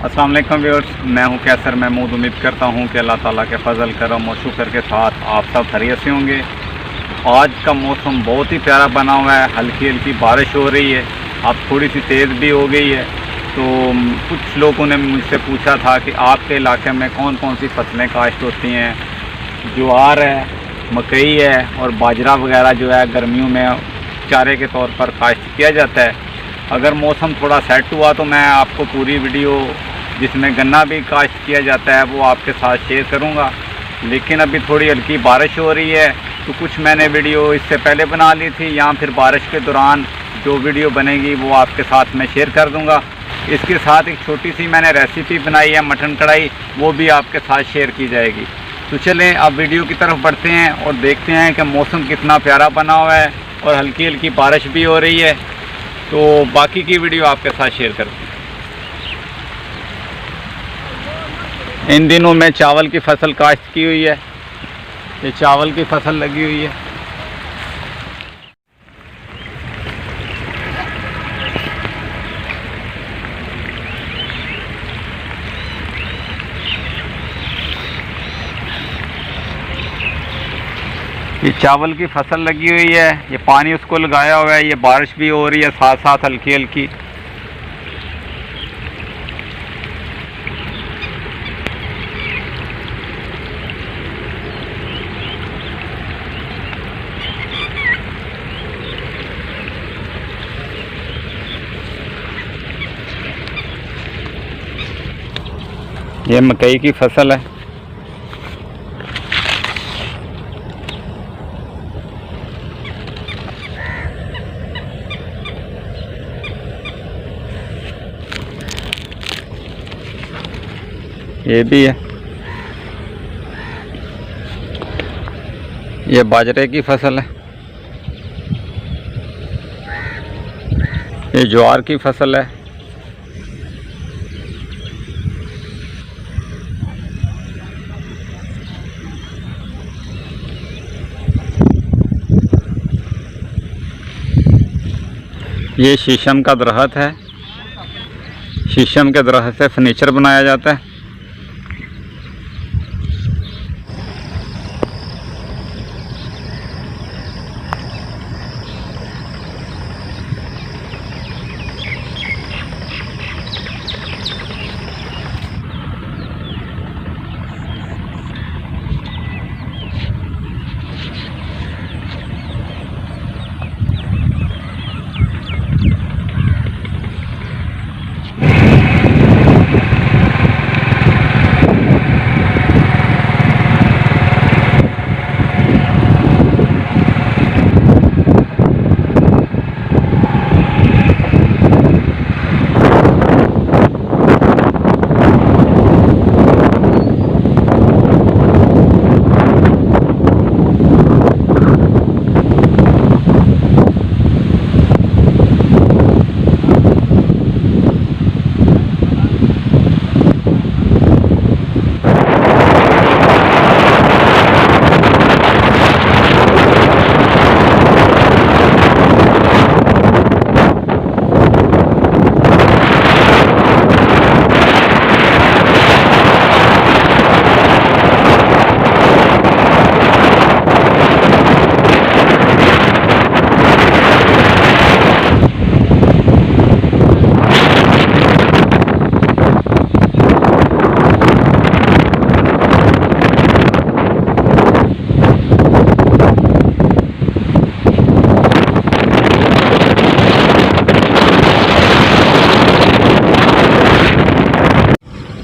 अस्सलाम वालेकुम व्यूअर्स, मैं हूं कैसर महमूद। उम्मीद करता हूं कि अल्लाह ताला के फजल करम और शुक्र के साथ आप सब खैरियत से होंगे। आज का मौसम बहुत ही प्यारा बना हुआ है, हल्की हल्की बारिश हो रही है, अब थोड़ी सी तेज़ भी हो गई है। तो कुछ लोगों ने मुझसे पूछा था कि आपके इलाके में कौन कौन सी फसलें काश्त होती हैं। ज्वार है, मकई है और बाजरा वगैरह जो है गर्मियों में चारे के तौर पर काश्त किया जाता है। अगर मौसम थोड़ा सेट हुआ तो मैं आपको पूरी वीडियो जिसमें गन्ना भी काश्त किया जाता है वो आपके साथ शेयर करूंगा। लेकिन अभी थोड़ी हल्की बारिश हो रही है तो कुछ मैंने वीडियो इससे पहले बना ली थी, या फिर बारिश के दौरान जो वीडियो बनेगी वो आपके साथ मैं शेयर कर दूंगा। इसके साथ एक छोटी सी मैंने रेसिपी बनाई है मटन कढ़ाई, वो भी आपके साथ शेयर की जाएगी। तो चलें अब वीडियो की तरफ बढ़ते हैं और देखते हैं कि मौसम कितना प्यारा बना हुआ है और हल्की हल्की बारिश भी हो रही है। तो बाकी की वीडियो आपके साथ शेयर करते हैं। इन दिनों में चावल की फसल काश्त की हुई है, ये चावल की फसल लगी हुई है। ये चावल की फसल लगी हुई है, ये पानी उसको लगाया हुआ है, ये बारिश भी हो रही है साथ साथ हल्की हल्की। ये मकई की फसल है। ये भी है, ये बाजरे की फसल है। ये ज्वार की फसल है। ये शीशम का दरख्त है, शीशम के दरख्त से फर्नीचर बनाया जाता है।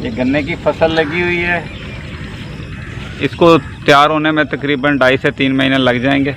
ये गन्ने की फसल लगी हुई है, इसको तैयार होने में तकरीबन 2.5 से 3 महीने लग जाएंगे।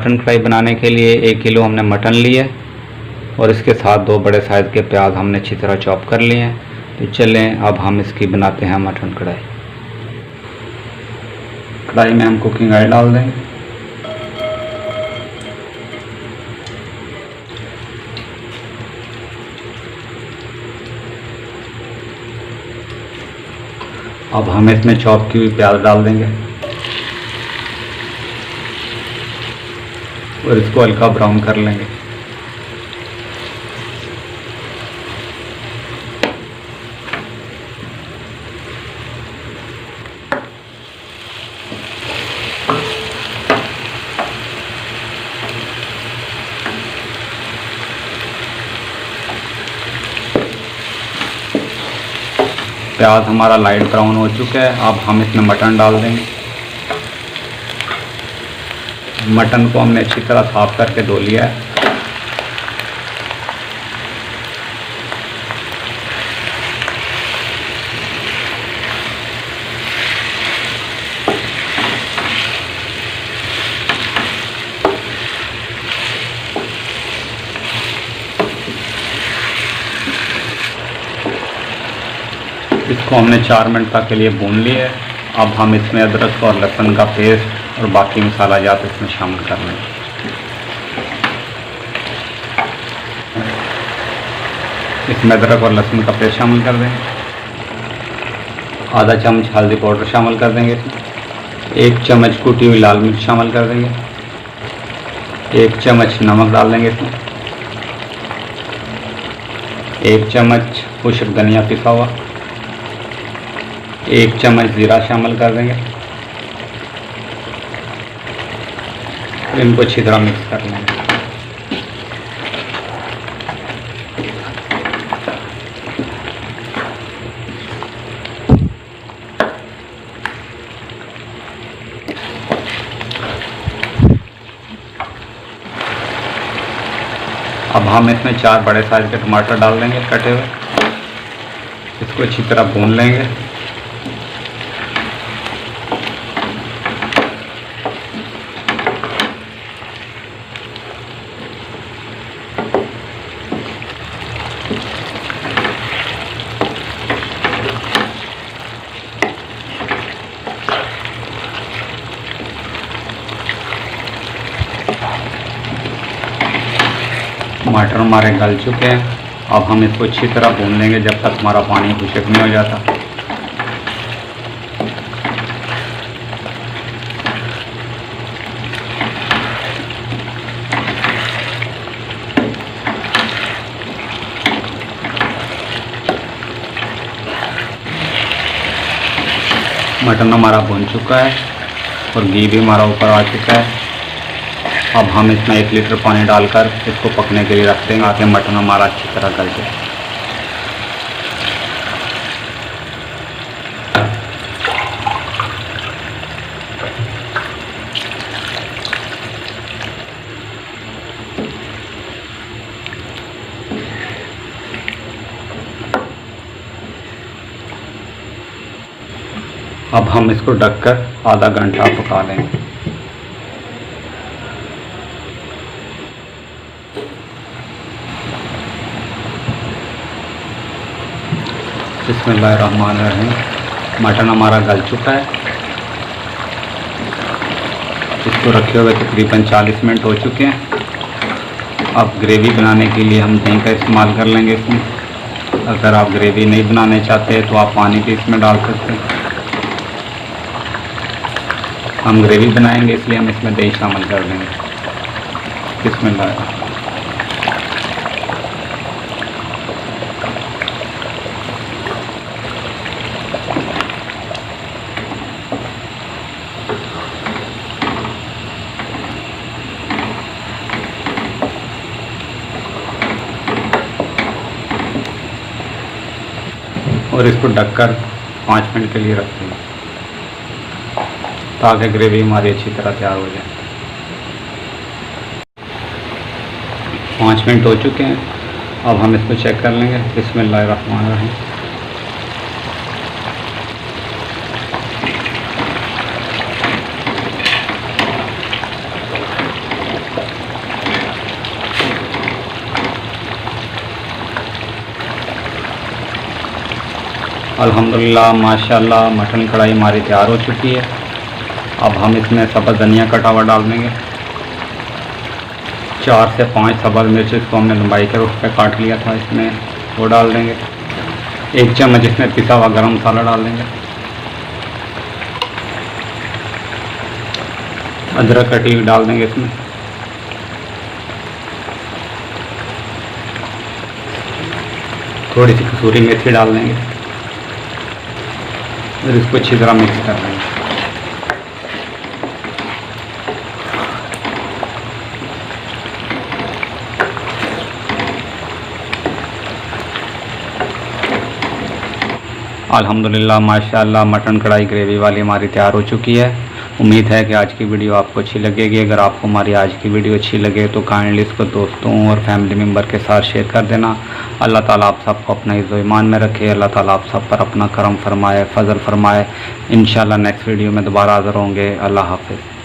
मटन कढ़ाई बनाने के लिए 1 किलो हमने मटन लिया और इसके साथ 2 बड़े साइज़ के प्याज हमने अच्छी तरह चॉप कर लिए हैं। तो चलें अब हम इसकी बनाते हैं मटन कढ़ाई। कढ़ाई में हम कुकिंग ऑयल डाल देंगे। अब हम इसमें चॉप की हुई प्याज डाल देंगे और इसको हल्का ब्राउन कर लेंगे। प्याज हमारा लाइट ब्राउन हो चुका है। अब हम इसमें मटन डाल देंगे। मटन को हमने अच्छी तरह साफ करके धो लिया है। इसको हमने 4 मिनट तक के लिए भून लिया है। अब हम इसमें अदरक और लहसुन का पेस्ट और बाकी मसाला जात इसमें शामिल कर लेंगे। इसमें अदरक और लहसुन का पेस्ट शामिल कर देंगे। आधा चम्मच हल्दी पाउडर शामिल कर देंगे। 1 चम्मच कुटी हुई लाल मिर्च शामिल कर देंगे। 1 चम्मच नमक डाल देंगे इसमें। 1 चम्मच खुश्क धनिया पिसा हुआ। 1 चम्मच ज़ीरा शामिल कर देंगे। इनको अच्छी तरह मिक्स कर लेंगे। अब हम इसमें 4 बड़े साइज के टमाटर डाल देंगे कटे हुए। इसको अच्छी तरह भून लेंगे। टमाटर हमारे गल चुके हैं। अब हम इसको अच्छी तरह भून लेंगे जब तक हमारा पानी खुश्क नहीं हो जाता। मटन हमारा भून चुका है और घी भी हमारा ऊपर आ चुका है। अब हम इसमें 1 लीटर पानी डालकर इसको पकने के लिए रख देंगे ताकि मटन हमारा अच्छी तरह गल जाए। अब हम इसको ढककर आधा घंटा पका लेंगे। बिस्मिल्लाहिर्रहमानिर्रहीम। मटन हमारा गल चुका है। इसको रखे हुए तकरीबन 40 मिनट हो चुके हैं। अब ग्रेवी बनाने के लिए हम दही का इस्तेमाल कर लेंगे इसमें। अगर आप ग्रेवी नहीं बनाने चाहते तो आप पानी भी इसमें डाल सकते हैं। हम ग्रेवी बनाएंगे इसलिए हम इसमें दही शामिल कर देंगे। बिस्मिल्लाह। और इसको ढककर 5 मिनट के लिए रख देंगे ताकि ग्रेवी हमारी अच्छी तरह तैयार हो जाए। 5 मिनट हो चुके हैं। अब हम इसको चेक कर लेंगे। बिस्मिल्लाहिर्रहमानिर्रहीम। अल्हम्दुलिल्लाह माशाल्लाह मटन कढ़ाई हमारी तैयार हो चुकी है। अब हम इसमें सब्ज़ धनिया कटा हुआ डाल देंगे। 4 से 5 सब्ज़ मिर्च इसको हमने लंबाई के रुख पे काट लिया था, इसमें वो डाल देंगे। 1 चम्मच इसमें पिसा हुआ गरम मसाला डाल देंगे। अदरक कटी हुई डाल देंगे इसमें। थोड़ी सी कसूरी मेथी डाल देंगे और इसको अच्छी तरह मिक्स कर लेंगे। अल्हम्दुलिल्लाह माशाल्लाह मटन कढ़ाई ग्रेवी वाली हमारी तैयार हो चुकी है। उम्मीद है कि आज की वीडियो आपको अच्छी लगेगी। अगर आपको हमारी आज की वीडियो अच्छी लगे तो काइंडली इसको दोस्तों और फैमिली मेम्बर के साथ शेयर कर देना। अल्लाह ताला आप सबको अपना इज़्ज़ो ईमान में रखे। अल्लाह ताला आप सब पर अपना करम फरमाए, फजल फरमाए। इंशाल्लाह नेक्स्ट वीडियो में दोबारा हाज़िर होंगे। अल्लाह हाफ़िज़।